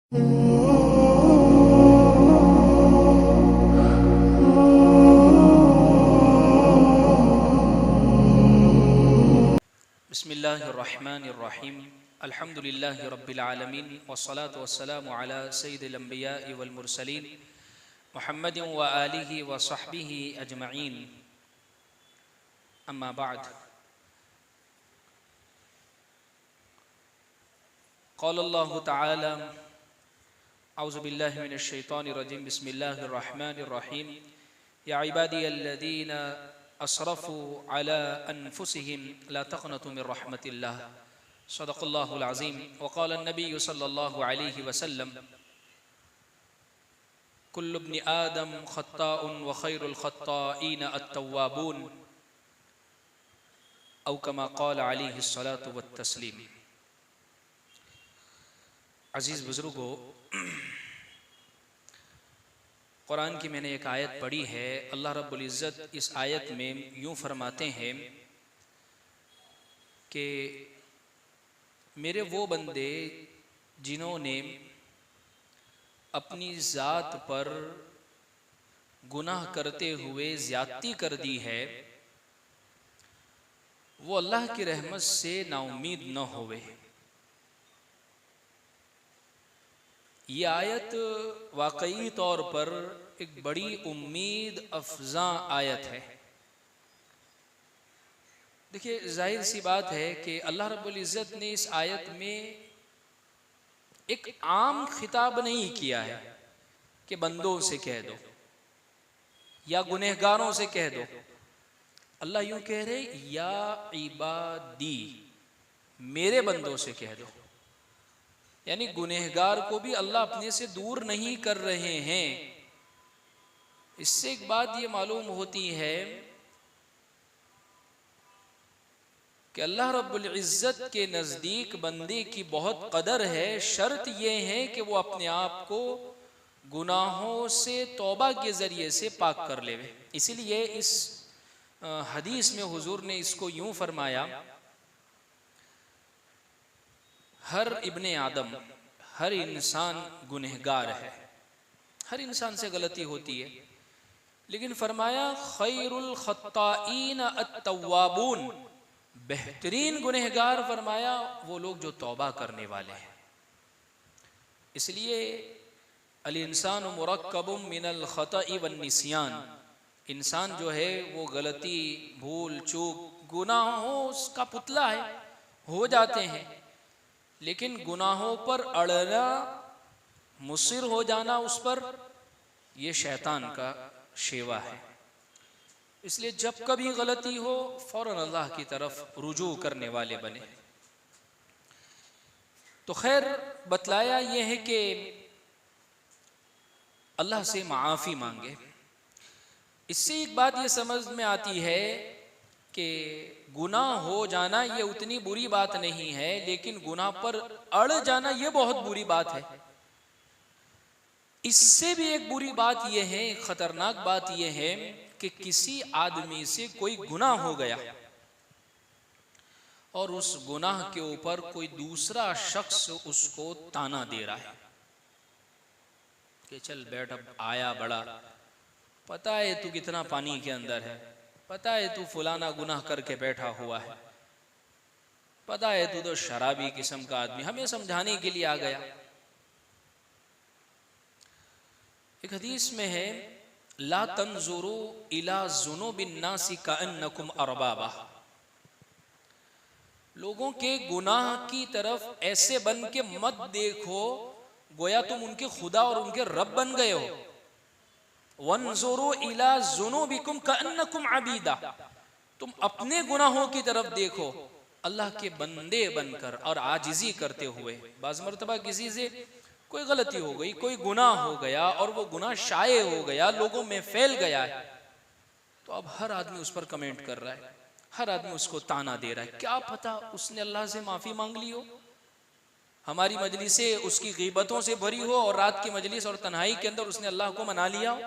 बिस्मिल्लाहिर्रहमानिर्रहीम अल्हम्दुलिल्लाहि रब्बिल आलमीन वस्सलातु वस्सलामु अला सय्यिदिल अंबिया'i वल मुरसलीन मुहम्मदिन व आलिहि व सहबिहि अजमईन अम्मा बाद। क़ाल अल्लाहु तआला औज़ु बिल्लाहि मिनश शैतानिर रजीम बिस्मिल्लाहिर रहमानिर रहीम या इबादियल्लज़ीना असरफ़ू अला अनफुसिहिम ला तक़नतू मिन रहमतिल्लाह सदक़ल्लाहुल अज़ीम व क़ाल अन्नबिय्यु सल्लल्लाहु अलैहि वसल्लम कुल्लु इब्नि आदम ख़त्ताउन व ख़ैरुल ख़त्ताईन अत-तव्वाबून औ कमा क़ाल अलैहिस्सलातु वत्तस्लीम। अज़ीज़ बुज़ुर्गों, कुरान की मैंने एक आयत पढ़ी है। अल्लाह रब्बुल इज़्ज़त इस आयत में यूँ फरमाते हैं कि मेरे वो बंदे जिन्होंने अपनी ज़ात पर गुनाह करते हुए ज़्यादती कर दी है, वो अल्लाह की रहमत से नाउम्मीद न होवे। ये आयत वाकई तौर पर एक बड़ी उम्मीद अफजा आयत है। देखिए, जाहिर सी बात है कि अल्लाह रब्बुल इज़्ज़त ने इस आयत में एक आम खिताब नहीं किया है कि बंदों से कह दो या गुनहगारों से कह दो। अल्लाह यूं कह रहे, या इबादी, मेरे बंदों से कह दो। यानी गुनहगार को भी अल्लाह अपने से दूर नहीं कर रहे हैं। इससे एक बात ये मालूम होती है कि अल्लाह रब्बुल इज़्ज़त के नज़दीक बंदे की बहुत कदर है। शर्त ये है कि वो अपने आप को गुनाहों से तौबा के ज़रिए से पाक कर ले। इसीलिए इस हदीस में हुजूर ने इसको यूं फरमाया, हर इब्ने आदम, हर इंसान गुनहगार है। हर इंसान से गलती होती है, लेकिन फरमाया खैरुल खत्ताईन अत-तव्वाबून, बेहतरीन गुनहगार फरमाया वो लोग जो तौबा करने वाले हैं। इसलिए अल इंसान मुरक्कबुम मिनल खता'i वन निस्यान, इंसान जो है वो गलती, भूल चूक, गुनाहों का पुतला है, हो जाते हैं। लेकिन गुनाहों पर अड़ना, मुसिर हो जाना उस पर, यह शैतान का शेवा है। इसलिए जब कभी गलती हो फौरन अल्लाह की तरफ रुजू करने वाले बने। तो खैर, बतलाया यह है कि अल्लाह से माफ़ी मांगे। इससे एक बात ये समझ में आती है कि गुनाह हो जाना ये उतनी बुरी बात नहीं है, लेकिन गुनाह पर अड़ जाना ये बहुत बुरी बात है। इससे भी एक बुरी बात यह है, खतरनाक बात यह है कि किसी आदमी से कोई गुनाह हो गया और उस गुनाह के ऊपर कोई दूसरा शख्स उसको ताना दे रहा है कि चल बैठ, अब आया बड़ा, पता है तू कितना पानी के अंदर है, पता है तू फलाना गुनाह करके बैठा हुआ है, पता है तू तो शराबी किस्म का आदमी, हमें समझाने के लिए आ गया। एक हदीस में है, ला तंजुरू इला जुनूबिन नासी कअन्नकुम अरबाबा, लोगों के गुनाह की तरफ ऐसे बन के मत देखो गोया तुम उनके खुदा और उनके रब बन गए हो। वंजुरू इला जुनूबिकुम कअन्नकुम अबीदा, तुम अपने गुनाहों की तरफ देखो अल्लाह के बंदे बनकर और आजिजी करते हुए। बाज़ मर्तबा किसी से कोई गलती हो गई, कोई गुनाह हो गया और वो गुनाह शाये हो गया, लोगों में फैल गया है, तो अब हर आदमी उस पर कमेंट कर रहा है, हर आदमी उसको ताना दे रहा है। क्या पता उसने अल्लाह से माफ़ी मांग ली हो, हमारी मजलिसें उसकी गीबतों से भरी हो और रात की मजलिस और तन्हाई के अंदर उसने अल्लाह को मना लिया हो।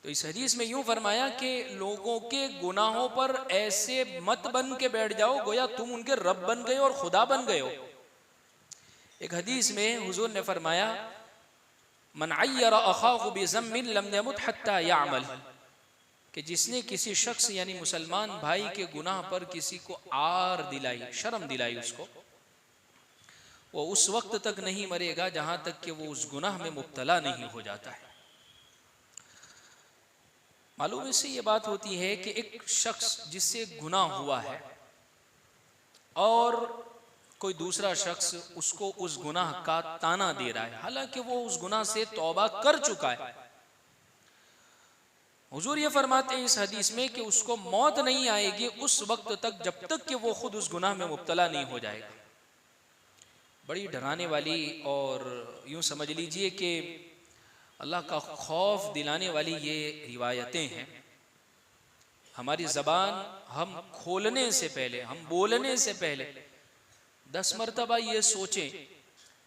तो इस हदीस में यूं फरमाया कि लोगों के गुनाहों पर ऐसे मत बन के बैठ जाओ गोया तुम उनके रब बन गए और खुदा बन गए हो। एक हदीस में हुजूर ने फरमाया, मन अय्यरा अखाहु बिज़म्मिन लम यमुत हत्ता यअमल, कि जिसने किसी शख्स यानी मुसलमान भाई के गुनाह पर किसी को आर दिलाई, शर्म दिलाई उसको, वो उस वक्त तक नहीं मरेगा जहां तक कि वो उस गुनाह में मुब्तला नहीं हो जाता है। मालूम इससे ये बात होती है कि एक शख्स जिससे गुनाह हुआ है और कोई दूसरा शख्स उसको उस गुनाह का ताना दे रहा है, हालांकि वो उस गुनाह से तौबा कर चुका है, हुजूर ये फरमाते हैं इस हदीस में कि उसको मौत नहीं आएगी उस वक्त तक जब तक कि वो खुद उस गुनाह में मुब्तला नहीं हो जाएगा। बड़ी डराने वाली और यूं समझ लीजिए कि अल्लाह का खौफ दिलाने वाली ये रिवायतें हैं। हमारी ज़बान हम खोलने से पहले, हम बोलने से पहले 10 मरतबा ये सोचें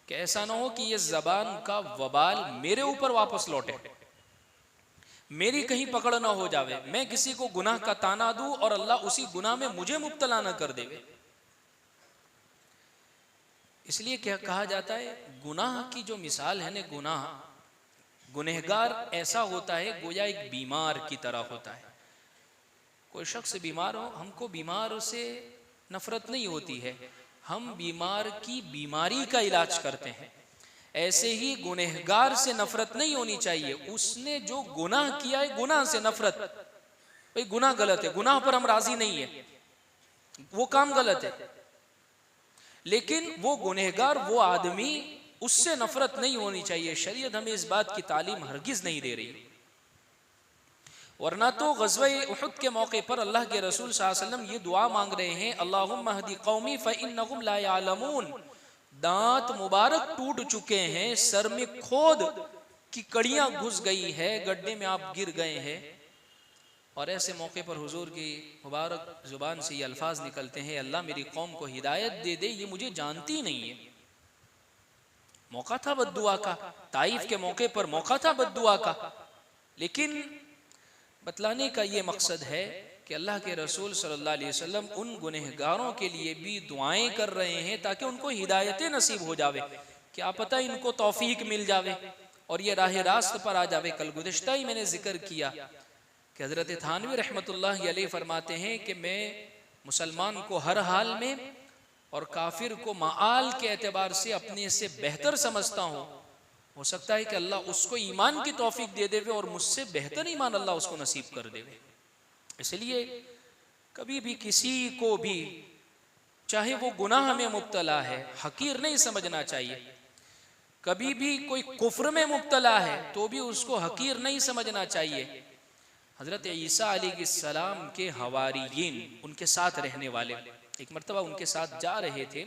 कि ऐसा ना हो कि ये ज़बान का वबाल मेरे ऊपर वापस लौटे, मेरी कहीं पकड़ ना हो जावे, मैं किसी को गुनाह का ताना दूं और अल्लाह उसी गुनाह में मुझे मुब्तला ना कर देवे। इसलिए क्या कहा जाता है, गुनाह की जो मिसाल है ना, गुनहगार ऐसा होता है गोया एक बीमार की तरह होता है। कोई शख्स बीमार हो, हमको बीमार से नफरत नहीं होती है, हम बीमार की बीमारी का इलाज करते हैं। ऐसे ही गुनहगार से नफरत नहीं होनी चाहिए, उसने जो गुनाह किया है गुनाह से नफरत, भाई गुनाह गलत है, गुनाह पर हम राजी नहीं है, वो काम गलत है, लेकिन वो गुनहगार, वो आदमी, उससे नफरत नहीं होनी चाहिए। शरीयत हमें इस बात की तालीम हरगिज नहीं दे रही। वरना तो ग़ज़वा उहुद के मौके पर अल्लाह के रसूल सल्लल्लाहु अलैहि वसल्लम ये दुआ मांग रहे हैं, अल्लाहुम्मा हदी कौमी फ़इन्नहुम ला यालमून। दांत मुबारक टूट चुके हैं, सर में खोद की कड़ियां घुस गई है, गड्ढे में आप गिर गए हैं, और ऐसे मौके पर हुजूर की मुबारक जुबान से ये अल्फाज निकलते हैं, अल्लाह मेरी कौम को हिदायत दे दे, ये मुझे जानती नहीं है। मौका था बद्दुआ का, ताइफ के मौके पर मौका था बद्दुआ का, लेकिन बतलाने का ये मकसद है कि अल्लाह के रसूल सल्लल्लाहु अलैहि वसल्लम उन गुनहगारों के लिए भी दुआएं कर रहे हैं ताकि उनको हिदायत नसीब हो जावे, क्या पता इनको तौफीक मिल जावे और ये राह रास्त पर आ जावे। कल गुज़िश्ता ही मैंने जिक्र किया कि हज़रत थानवी रहमतुल्लाह अलैह फरमाते हैं कि मैं मुसलमान को हर हाल में और काफिर को माआल के एतबार से अपने से बेहतर समझता हूँ। हो सकता है कि अल्लाह उसको ईमान की तौफीक दे देवे और मुझसे बेहतर ईमान अल्लाह उसको नसीब कर देवे। इसलिए कभी भी किसी को भी, चाहे वो गुनाह में मुब्तला है, हकीर नहीं समझना चाहिए। कभी भी कोई कुफ्र में मुब्तला है तो भी उसको हकीर नहीं समझना चाहिए। हजरत ईसा अलैहिस्सलाम के हवारियीन, उनके साथ रहने वाले, एक मर्तबा उनके साथ जा रहे थे,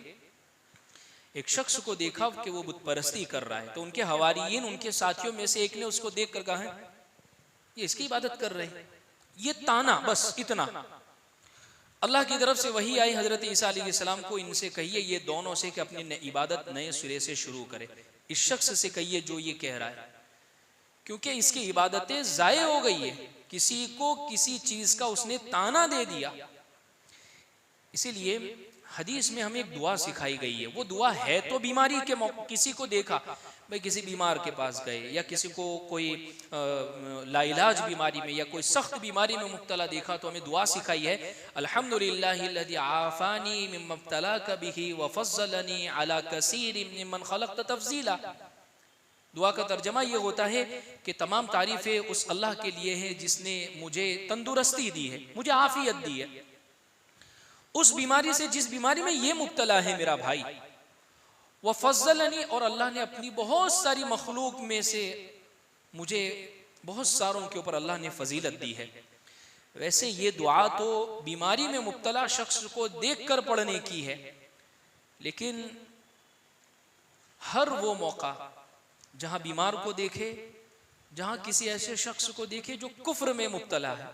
एक शख्स को देखा कि वो बुत परस्ती कर रहा है, तो उनके हवारियीन, उनके साथियों में से एक ने उसको देख कर कहा, ये इसकी इबादत कर रहे हैं, ये ताना, बस इतना। अल्लाह की तरफ से वही आई, हजरत ईसा अलैहिस्सलाम को इनसे कहिए, ये दोनों से कि अपनी इबादत नए सिरे से शुरू करे, इस शख्स से कहिए जो ये कह रहा है, क्योंकि इसकी इबादतें जाये हो गई है, किसी को किसी चीज का उसने ताना दे दिया। इसीलिए हदीस में हमें एक दुआ सिखाई गई है, वो दुआ है तो बीमारी के किसी को देखा, भाई किसी बीमार के पास गए या किसी को कोई लाइलाज बीमारी में या कोई सख्त बीमारी में मुब्तला देखा तो हमें दुआ सिखाई है, अल्हम्दुलिल्लाहिल्लज़ी आफ़ानी मिम्मा इब्तलाका बिही व फ़ज़्ज़लनी अला कसीरिम मिम्मन ख़लक़त तफ़ज़ीला। दुआ का तर्जमा ये होता है कि तमाम तारीफ़ें उस अल्लाह के लिए हैं जिसने मुझे तंदुरुस्ती दी है, मुझे आफ़ियत दी है, उस बीमारी से जिस बीमारी में ये मुब्तला है मेरा भाई, वह फज़्ज़लनी, और अल्लाह ने अपनी बहुत सारी मखलूक में से मुझे बहुत सारों के ऊपर अल्लाह ने फजीलत दी है। वैसे ये दुआ तो बीमारी में मुब्तला शख्स को देख कर पढ़ने की है, लेकिन हर वो मौका जहां बीमार को देखे, जहां किसी ऐसे शख्स को देखे जो कुफ्र में मुब्तला है,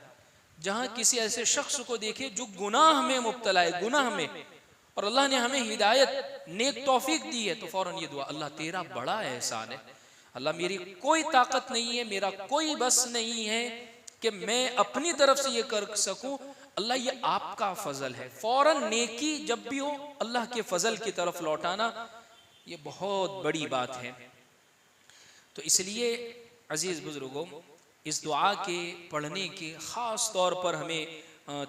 जहां किसी ऐसे शख्स को देखे जो गुनाह में मुब्तला है, गुनाह में, और अल्लाह ने हमें हिदायत, नेक तौफीक दी है, तो फौरन ये दुआ, अल्लाह तेरा बड़ा एहसान है, अल्लाह मेरी कोई ताकत नहीं है, मेरा कोई बस नहीं है कि मैं अपनी तरफ से ये कर सकूं, अल्लाह ये आपका फजल है। फौरन नेकी जब भी हो अल्लाह के फजल की तरफ लौटाना, ये बहुत बड़ी बात है। तो इसलिए अजीज़ बुजुर्गों, इस दुआ के पढ़ने के ख़ास तौर पर हमें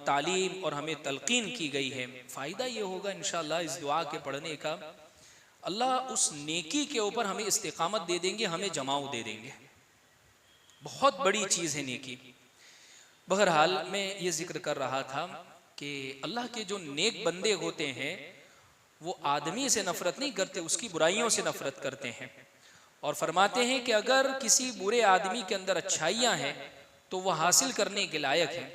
तालीम और हमें तलकीन की गई है। फ़ायदा ये होगा इंशाअल्लाह इस दुआ के पढ़ने का, अल्लाह उस नेकी के ऊपर हमें इस्तिकामत दे देंगे, हमें जमाव दे देंगे। बहुत बड़ी चीज़ है नेकी। बहरहाल मैं ये जिक्र कर रहा था कि अल्लाह के जो नेक बंदे होते हैं वो आदमी से नफरत नहीं करते, उसकी बुराइयों से नफरत करते हैं। और फरमाते हैं कि अगर किसी बुरे आदमी के अंदर अच्छाइयाँ हैं तो वह हासिल करने के लायक है,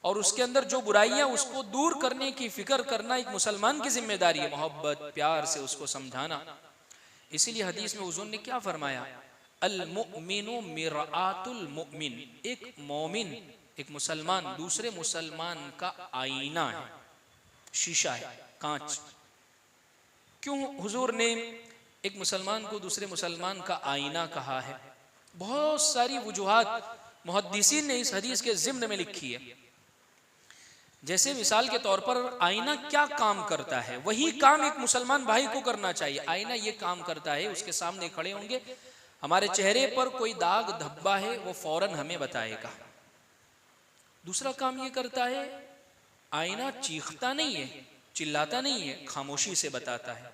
और उसके अंदर जो बुराइयाँ उसको दूर करने की फिक्र करना एक मुसलमान की जिम्मेदारी है, मोहब्बत प्यार से उसको समझाना। इसीलिए हदीस में हुज़ूर ने क्या फरमाया, अल मुमिनु मिरआतुल मुमिन, एक मोमिन एक मुसलमान दूसरे मुसलमान का आईना है, शीशा है, कांच। क्यों हुजूर ने एक मुसलमान को दूसरे मुसलमान का आईना कहा है? बहुत सारी वजूहात मुहद्दिसीन ने इस हदीस के ज़िम्न में लिखी है। जैसे मिसाल के तौर पर आईना क्या काम करता है, वही काम एक मुसलमान भाई को करना चाहिए। आईना ये काम करता है, उसके सामने खड़े होंगे, हमारे चेहरे पर कोई दाग धब्बा है वो फौरन हमें बताएगा। दूसरा काम ये करता है, आईना चीखता नहीं है, चिल्लाता नहीं है, खामोशी से बताता है।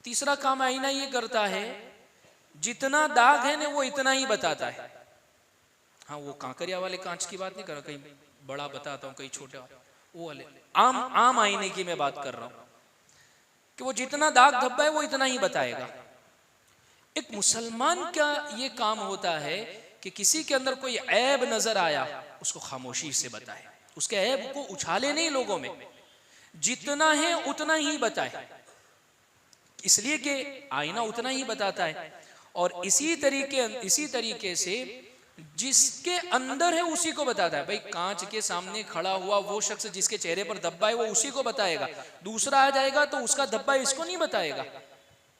तीसरा काम आईना ये करता है, जितना दाग है ना वो इतना ही बताता है। हाँ, वो कांकरिया वाले कांच की बात नहीं कर रहा, कहीं बड़ा बताता हूँ कहीं छोटा, वो वाले आम आईने की मैं बात कर रहा हूँ कि वो जितना दाग धब्बा है वो इतना ही बताएगा। एक मुसलमान का ये काम होता है कि किसी के अंदर कोई ऐब नजर आया उसको खामोशी से बताए, उसके ऐब को उछाले नहीं लोगों में, जितना है उतना ही बताए, इसलिए कि आईना उतना ही बताता है। और इसी तरीके से जिसके अंदर है उसी को बताता है। भाई कांच के सामने खड़ा हुआ वो शख्स जिसके चेहरे पर धब्बा है वो उसी को बताएगा, दूसरा आ जाएगा तो उसका धब्बा इसको नहीं बताएगा।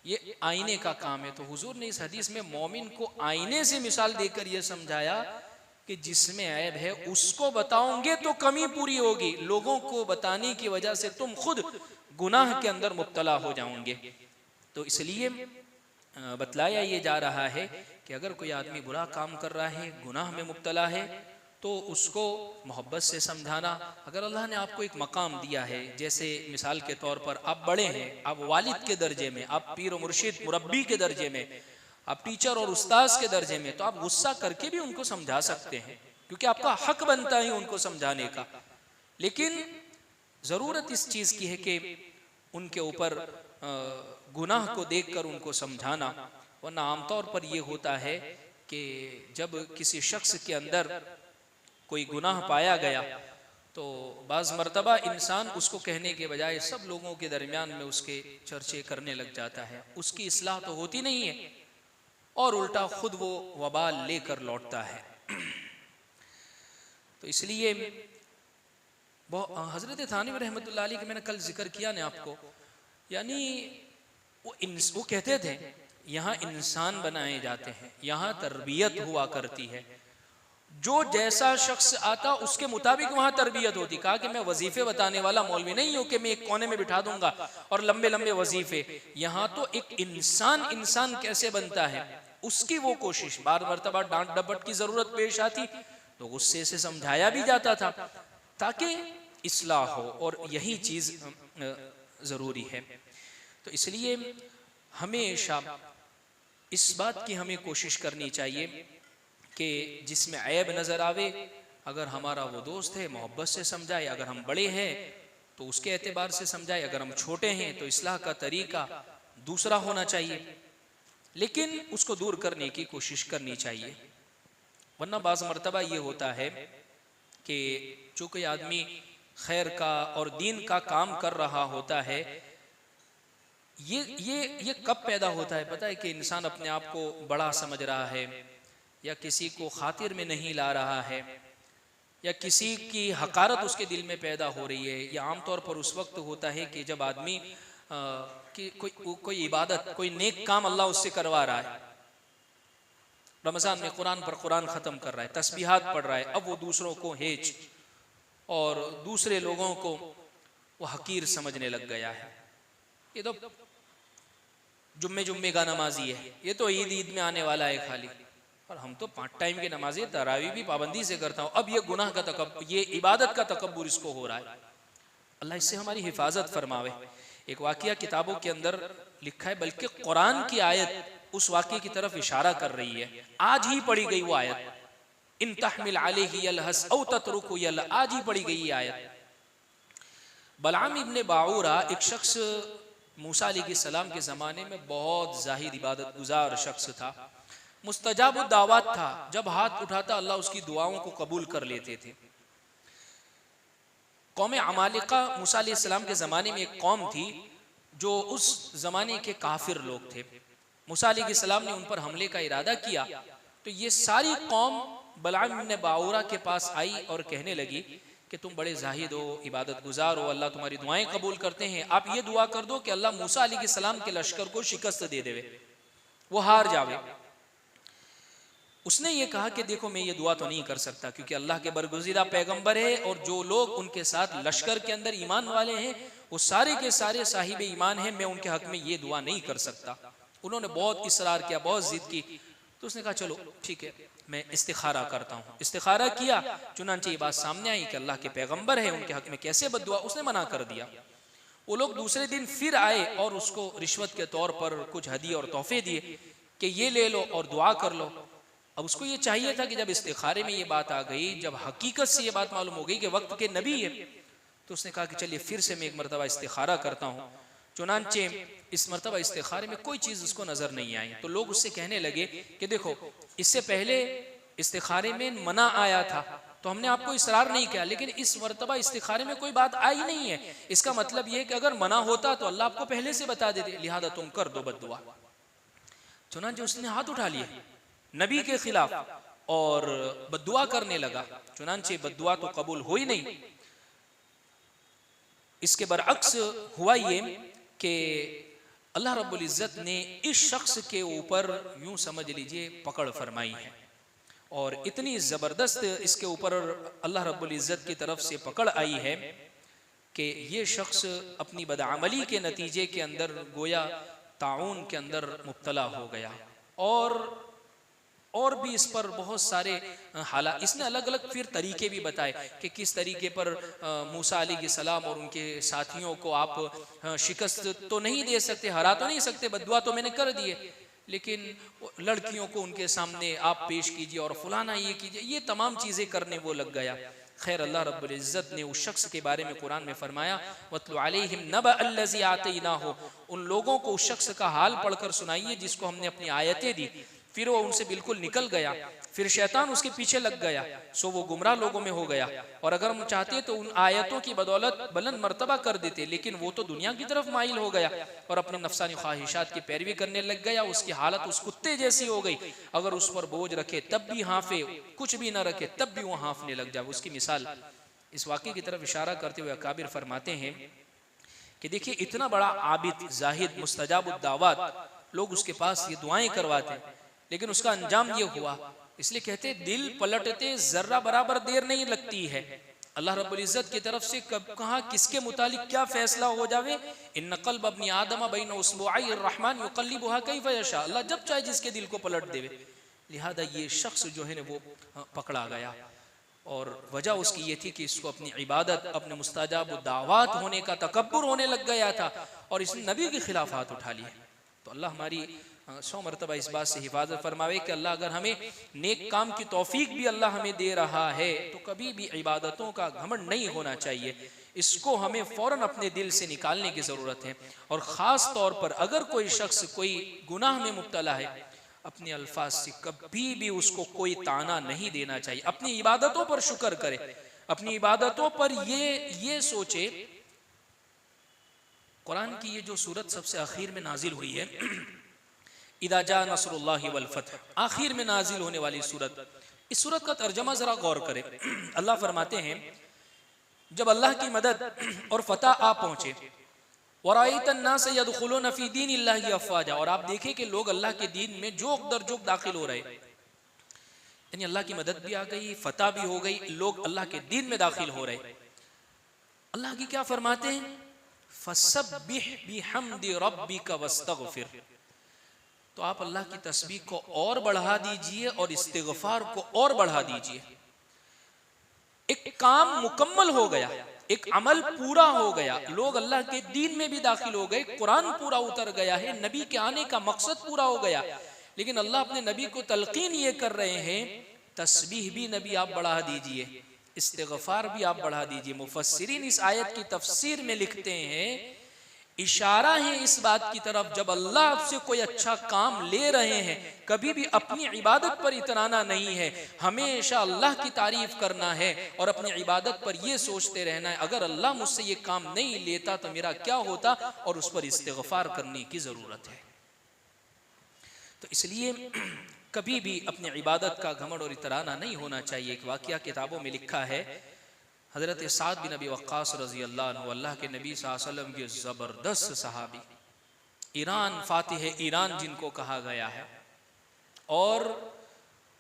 ये आईने का काम है। तो हुजूर ने इस हदीस में मोमिन को आईने से मिसाल देकर यह समझाया कि जिसमें ऐब है उसको बताओगे तो कमी पूरी होगी, लोगों को बताने की वजह से तुम खुद गुनाह के अंदर मुब्तला हो जाओगे। तो इसलिए बतलाया ये जा रहा है कि अगर कोई आदमी बुरा काम कर रहा है, गुनाह में मुब्तला है, तो उसको मोहब्बत से समझाना। अगर अल्लाह ने आपको एक मकाम दिया है, जैसे मिसाल के तौर पर आप बड़े हैं, आप वालिद के दर्जे में, आप पीर व मुर्शिद मुरब्बी के दर्जे में, आप टीचर और उस्ताद के दर्जे में, तो आप गुस्सा करके भी उनको समझा सकते हैं, क्योंकि आपका हक बनता है उनको समझाने का। लेकिन ज़रूरत इस चीज़ की है कि उनके ऊपर गुनाह को देखकर उनको समझाना। वरना आमतौर पर यह होता है कि जब किसी शख्स के अंदर कोई गुनाह पाया गया तो बाज़ मर्तबा इंसान उसको कहने के बजाय सब लोगों के दरमियान में उसके चर्चे करने लग जाता है, उसकी इस्लाह तो होती नहीं है और उल्टा खुद वो वबाल लेकर लौटता है। तो इसलिए हज़रत थानवी रहमतुल्लाह अलैह के मैंने कल जिक्र किया ना आपको, यानी वो कहते थे यहाँ इंसान बनाए जाते हैं, यहाँ तरबियत हुआ करती है, जो जैसा शख्स आता उसके मुताबिक वहां तरबियत होती। कहा कि मैं वजीफे बताने वाला मौलवी नहीं हूं कि मैं एक कोने में बिठा दूंगा और लंबे लंबे वजीफे। यहाँ तो एक इंसान कैसे बनता है उसकी वो कोशिश। बार मर्तबा डांट डपट की जरूरत पेश आती तो गुस्से से समझाया भी जाता था ताकि इस्लाह हो, और यही चीज जरूरी है। तो इसलिए हमेशा इस बात की हमें कोशिश करनी चाहिए कि जिसमें ऐब नजर आवे, अगर हमारा वो दोस्त है मोहब्बत से समझाए, अगर हम बड़े हैं तो उसके एतबार से समझाए, अगर हम छोटे हैं तो इस्लाह का तरीका दूसरा होना चाहिए, लेकिन उसको दूर करने की कोशिश करनी चाहिए। वरना बाज़ मर्तबा ये होता है कि जो कोई आदमी खैर का और दीन का काम कर रहा होता है, ये कब पैदा होता है पता है? कि इंसान अपने आप को बड़ा समझ रहा है, या किसी को खातिर में नहीं ला रहा है, या किसी की हकारत उसके दिल में पैदा हो रही है। या आमतौर पर उस वक्त होता है कि जब आदमी कि कोई इबादत, कोई नेक काम अल्लाह उससे करवा रहा है, रमज़ान में कुरान पर कुरान ख़त्म कर रहा है, तस्बीहात पढ़ रहा है, अब वो दूसरों को हेज और दूसरे लोगों को वो हकीर समझने लग गया है। ये तो जुम्मे जुम्मे का नमाजी है, ये तो ईद ईद में आने वाला है खाली, और हम तो 5 टाइम के नमाजी, तरावी भी पाबंदी से करता हूँ। अब ये गुनाह का तकब्बुर, ये इबादत का तकब्बुर इसको हो रहा है। अल्लाह इससे हमारी हिफाजत फरमावे। एक वाकया किताबों के अंदर लिखा है, बल्कि कुरान की आयत उस वाकये की तरफ इशारा कर रही है। आज ही पढ़ी गई वो आयत, इन तहमिल अलैहि यलहस औ तत्रुकु यल, आज ही पढ़ी गई आयत। बलआम इब्ने बाऊरा एक शख्स मूसा अलैहिस्सलाम के ज़माने में बहुत जाहिद इबादत गुजार शख्स था, मुस्तजाब दावत था। जब हाथ उठाता अल्लाह उसकी दुआओं को कबूल कर लेते थे। कौम अमालिका, मूसा अलैहिस्सलाम के ज़माने में एक कौम थी जो उस ज़माने के काफिर लोग थे। मूसा अलैहिस्सलाम ने उन पर हमले का इरादा किया तो ये सारी कौम बलआम इब्ने बाऊरा के पास आई और कहने लगी कि तुम बड़े जाहिद हो, इबादत गुजार हो, अल्लाह तुम्हारी दुआएं कबूल करते हैं, आप ये दुआ कर दो कि अल्लाह मूसा अलैहिस्सलाम के लश्कर को शिकस्त दे देवे, वो हार जावे। उसने ये कहा कि देखो मैं ये दुआ तो नहीं कर सकता, क्योंकि अल्लाह के बरगुज़ीदा पैगंबर है और जो लोग उनके साथ लश्कर के अंदर ईमान वाले हैं वो सारे के सारे साहिब ईमान हैं, मैं उनके हक में ये दुआ नहीं कर सकता। उन्होंने बहुत इसरार किया, बहुत जिद की, तो उसने कहा चलो ठीक है मैं इस्तिखारा करता हूँ। इस्तिखारा किया, चुनांचे ये बात सामने आई कि अल्लाह के पैगंबर है, उनके हक में कैसे बद्दुआ। उसने मना कर दिया। वो लोग दूसरे दिन फिर आए और उसको रिश्वत के तौर पर कुछ हदिये और तोहफे दिए कि ये ले लो और दुआ कर लो। अब उसको ये चाहिए था कि जब इस्तिखारे में ये बात आ गई, जब हकीकत से ये बात मालूम हो गई कि वक्त के नबी है, तो उसने कहा कि चलिए फिर से मैं एक मरतबा इस्तिखारा करता हूँ। चुनांचे इस मरतबा इस्तिखारे में कोई चीज़ उसको नज़र नहीं आई। तो लोग उससे कहने लगे कि देखो इससे पहले इस्तिखारे में मना आया था तो हमने आपको इसरार नहीं किया, लेकिन इस मरतबा इस्तिखारे में कोई बात आई नहीं है। इसका मतलब ये है कि अगर मना होता तो अल्लाह आपको पहले से बता देते, लिहाजा तुम कर दो बद्दुआ। चुनांचे उसने हाथ उठा लिया नबी के खिलाफ और बद्दुआ करने लगा। चुनांचे बद्दुआ तो कबूल हुई नहीं। इसके बरअक्स हुआ ये कि अल्लाह रब्बुल इज़्ज़त ने इस शख्स के ऊपर यूं समझ लीजिए पकड़ फरमाई है, और इतनी ज़बरदस्त इसके ऊपर अल्लाह रब्बुल इज़्ज़त की तरफ से पकड़ आई है कि ये शख्स अपनी बदअमली के नतीजे के अंदर गोया ताउन के अंदर मुब्तला हो गया। और भी इस पर बहुत सारे हालात, इसने अलग अलग फिर तरीके भी बताए कि किस तरीके पर मूसा अलैहिस्सलाम और उनके साथियों को आप शिकस्त तो नहीं दे सकते, हरा तो नहीं सकते, बद्दुआ तो मैंने कर दिए, लेकिन लड़कियों को उनके सामने आप पेश कीजिए और फलाना ये कीजिए, ये तमाम चीज़ें करने वो लग गया। खैर अल्लाह रब्बुल इज़्ज़त ने उस शख्स के बारे में कुरान में फरमाया, वत्लु अलैहिम नबअ अल्लज़ी आतैनाहु, उन लोगों को उस शख्स का हाल पढ़कर सुनाइए जिसको हमने अपनी आयतें दी, फिर वो उनसे बिल्कुल निकल गया, फिर शैतान उसके पीछे लग गया, सो वो गुमराह लोगों में हो गया। और अगर हम चाहते तो उन आयतों की बदौलत बुलंद मर्तबा कर देते, लेकिन वो तो दुनिया की तरफ माइल हो गया और अपने नफसानी ख्वाहिशात की पैरवी करने लग गया। उसकी हालत उस कुत्ते जैसी हो गई, अगर उस पर बोझ रखे तब भी हाफे, कुछ भी ना रखे तब भी वो हाफने लग जाए। उसकी मिसाल इस वाक़े की तरफ इशारा करते हुए अकाबिर फरमाते हैं कि देखिए इतना बड़ा आबिद जाहिद मुस्तजाबुद दावत, लोग उसके पास ये दुआएं करवाते, लेकिन उसका अंजाम ये हुआ। इसलिए कहते दिल पलटते जर्रा बराबर देर नहीं लगती है। अल्लाह रब्बुल इज़्ज़त की तरफ से कब कहाँ किसके मुतालिक क्या फैसला हो जावे, इन्न क़ल्ब इब्नी आदम बैन उसबुअई अर्रहमान युक़ल्लिबुहा कैफ़ यशा, अल्लाह जब चाहे जिसके दिल को पलट देवे। लिहाजा ये शख्स जो है ना वो पकड़ा गया, और वजह उसकी ये थी कि इसको अपनी इबादत, अपने मुस्तजाब दावत होने का तकब्बुर होने लग गया था और इसने नबी के खिलाफ हाथ उठा लिया। तो अल्लाह हमारी 100 मरतबा इस बात से हिफाजत फरमावे कि अल्लाह अगर हमें नेक काम की तौफीक भी अल्लाह हमें दे रहा है तो कभी भी इबादतों का घमंड नहीं होना चाहिए। इसको हमें फ़ौरन अपने दिल से निकालने की ज़रूरत है। और ख़ास तौर पर अगर कोई शख्स कोई गुनाह में मुब्तला है, अपने अल्फाज से कभी भी उसको कोई ताना नहीं देना चाहिए। अपनी इबादतों पर शुक्र करे, अपनी इबादतों पर ये सोचे। कुरान की ये जो सूरत सबसे आखिर में नाजिल हुई है, इदा जा नसरुल्लाहि वल फतह, आखिर में नाजिल होने वाली सूरत, इस सूरत का तर्जमा जरा गौर करें। अल्लाह फरमाते हैं जब अल्लाह की मदद और फतह आ पहुंचे, वराइतन नास यदखुलून फी दीनिल्लाहि अफ़वाजा, और आप देखें कि लोग अल्लाह के दीन में जोक दर जोक दाखिल हो रहे, यानी अल्लाह की मदद भी आ गई, फतह भी हो गई, लोग अल्लाह के दीन में दाखिल हो रहे। अल्लाह की क्या फरमाते हैं, फसब्बिह बिहम्दि रब्बिका वस्तगफिर, तो आप अल्लाह की तस्बीह को और बढ़ा दीजिए और इस्तिग़फ़ार को और बढ़ा दीजिए। एक काम मुकम्मल हो गया, एक अमल पूरा हो गया, लोग अल्लाह के दीन में भी दाखिल हो गए, कुरान पूरा उतर गया है, नबी के आने का मकसद पूरा हो गया। लेकिन अल्लाह अपने नबी को तलकीन ये कर रहे हैं, तस्बीह भी नबी आप बढ़ा दीजिए, इस्तिग़फ़ार भी आप बढ़ा दीजिए। मुफस्सिरीन इस आयत की तफसीर में लिखते हैं, इशारा है इस बात की तरफ, जब अल्लाह आपसे कोई अच्छा काम ले रहे हैं, कभी भी अपनी इबादत पर इतराना नहीं है, हमेशा अल्लाह की तारीफ करना है और अपनी इबादत पर यह सोचते रहना है, अगर अल्लाह मुझसे ये काम नहीं लेता तो मेरा क्या होता, और उस पर इस्तिग़फ़ार करने की ज़रूरत है। तो इसलिए कभी भी अपनी इबादत का घमंड और इतराना नहीं होना चाहिए। एक वाक़या किताबों में लिखा है, हज़रत साद बिन अबी वक्कास रज़ी अल्लाह अन्हु, अल्लाह के नबी सल्लल्लाहु अलैहि वसल्लम के ज़बरदस्त सहाबी, ईरान, फातिह ईरान जिनको कहा गया है, और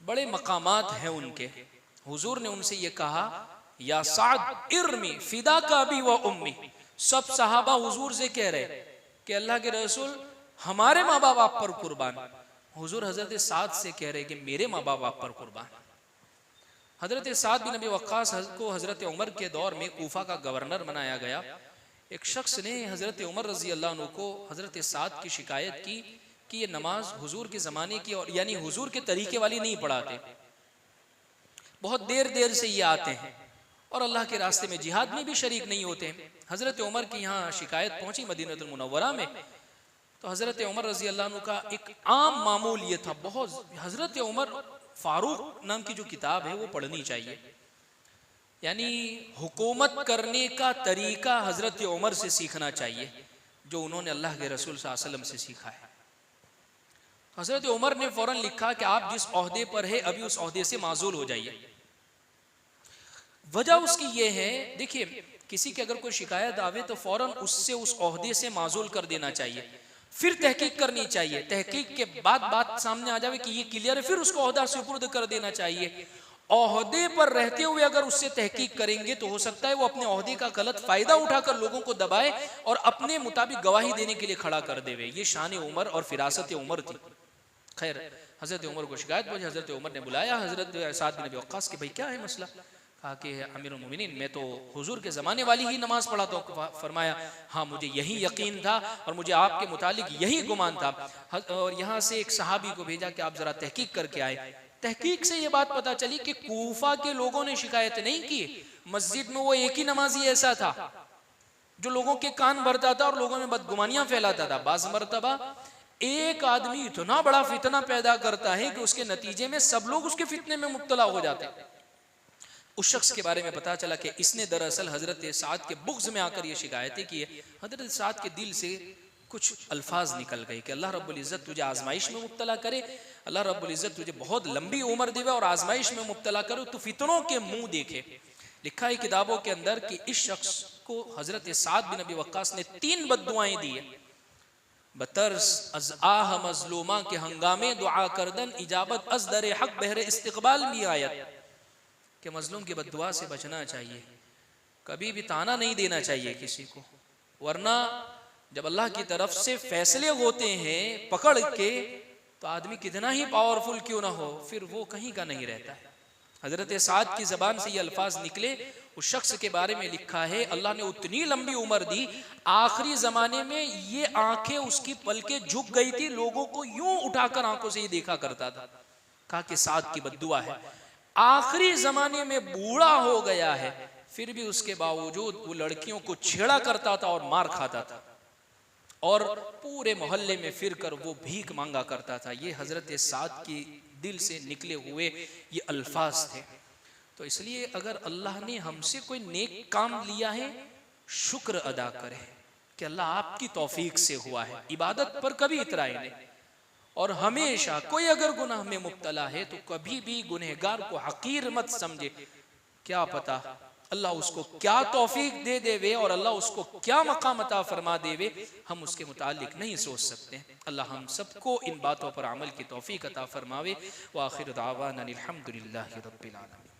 बड़े मकामात हैं उनके। हुजूर ने उनसे ये कहा, या साद इर्मी फिदा का भी व उम्मी। सब सहाबा हुजूर से कह रहे कि अल्लाह के रसूल हमारे माँ बाप आप पर कुर्बान। हुजूर हज़रत साद से कह रहे कि मेरे माँ बाप आप पर कुर्बान। हज़रत साद बिन अबी वक्कास को हज़रत उमर के दौर में कूफा का गवर्नर बनाया गया। एक शख्स ने हज़रत उमर रज़ी अल्लाह अन्हु को हज़रत साद की शिकायत की कि ये नमाज हुजूर के ज़माने की, और यानी हुजूर के तरीके वाली नहीं पढ़ाते, बहुत देर देर से ये आते हैं और अल्लाह के रास्ते में जिहाद में भी शरीक नहीं होते हैं। हज़रत उमर की यहाँ शिकायत पहुँची मदीनतुल मुनव्वरा में, तो हज़रत उमर रज़ी अल्लाह अन्हु का एक आम मामूल ये था, बहुत हज़रत उमर फारूक नाम की जो किताब है वो पढ़नी चाहिए, यानी हुकूमत करने का तरीका हज़रत उमर से सीखना चाहिए, जो उन्होंने अल्लाह के रसूल सल्लल्लाहु अलैहि वसल्लम से सीखा है। हज़रत उमर ने फौरन लिखा कि आप जिस ओहदे पर है अभी उस ओहदे से माजूल हो जाइए। वजह उसकी ये है, देखिए किसी की अगर कोई शिकायत आवे तो फौरन उससे उस ओहदे से माजूल कर देना चाहिए, फिर तहकीक करनी चाहिए, तहकीक के बाद बात सामने आ जाए कि ये क्लियर है, फिर उसको ओहदा सुपुर्द कर देना चाहिए। ओहदे पर रहते हुए अगर उससे तहकीक करेंगे तो हो सकता है वो अपने ओहदे का गलत फायदा उठाकर लोगों को दबाए और अपने मुताबिक गवाही देने के लिए खड़ा कर देवे। ये शान उमर और फिरासत उमर थी। खैर, हज़रत उमर को शिकायत पहुंची, हज़रत उमर ने बुलाया हज़रत साद बिन अबी वक्कास के, भाई क्या है मसला? कहा कि अमीरुल मोमिनीन, मैं तो हुजूर के ज़माने वाली ही नमाज पढ़ाता हूँ। फरमाया, हाँ मुझे यही यकीन था और मुझे आपके मुतालिक यही गुमान था, और यहाँ से एक सहाबी को भेजा कि आप ज़रा तहकीक करके आए। तहकीक से ये बात पता चली कि कूफा के लोगों ने शिकायत नहीं की, मस्जिद में वो एक ही नमाजी ऐसा था जो लोगों के कान भरता था और लोगों में बदगुमानियां फैलाता था। बाज़ मरतबा एक आदमी इतना बड़ा फितना पैदा करता है कि उसके नतीजे में सब लोग उसके फितने में मुब्तला हो जाते हैं। उस शख्स के बारे में पता चला कि इसने दरअसल हज़रत साद के बुग़्ज़ में आकर ये शिकायतें की है। हज़रत साद के दिल से कुछ अल्फाज निकल गए कि अल्लाह रब्बुल इज़्ज़त तुझे आजमाइश में मुब्तला करे, अल्लाह रब्बुल इज़्ज़त तुझे बहुत लंबी उम्र देवे और आजमाइश में मुब्तला करे, तो फितनों के मुंह देखे। लिखा है किताबों के अंदर कि इस शख्स को हज़रत साद बिन अबी वक्कास ने 3 बद्दुआएं दी है। बतर्स अज़ आह मज़लूमा के हंगामे दुआ करदन इजाबत अज़ दर हक बहरे इस्तिक़बाल भी आयत, कि मजलूम की बद्दुआ से बचना चाहिए, कभी भी ताना नहीं देना चाहिए किसी को, वरना जब अल्लाह की तरफ से फैसले होते हैं पकड़ के, तो आदमी कितना ही पावरफुल क्यों ना हो, फिर वो कहीं का नहीं रहता है। हज़रत साद की ज़बान से ये अल्फाज निकले। उस शख्स के बारे में लिखा है, अल्लाह ने उतनी लंबी उम्र दी, आखिरी ज़माने में ये आंखें उसकी पलकें झुक गई थी, लोगों को यूं उठाकर आंखों से ये देखा करता था। कहा कि साद की बद्दुआ है। आखिरी ज़माने में बूढ़ा हो गया है, फिर भी उसके बावजूद वो लड़कियों को छेड़ा करता था और मार खाता था, और पूरे मोहल्ले में फिर कर वो भीख मांगा करता था। ये हज़रत साद की दिल से निकले हुए ये अल्फाज थे। तो इसलिए अगर अल्लाह ने हमसे कोई नेक काम लिया है, शुक्र अदा करें कि अल्लाह आपकी तौफीक से हुआ है, इबादत पर कभी इतराए नहीं। और हमेशा कोई अगर गुनाह में मुब्तला है तो कभी भी गुनहगार को हकीर मत समझे, क्या पता अल्लाह उसको क्या तौफीक दे देवे और अल्लाह उसको क्या मकाम अता फरमा देवे, हम उसके मुतालिक नहीं सोच सकते। अल्लाह हम सबको इन बातों पर अमल की तौफीक अता फरमावे। व आखिर दावाना अनिल हम्दुलिल्लाहि रब्बिल आलमीन।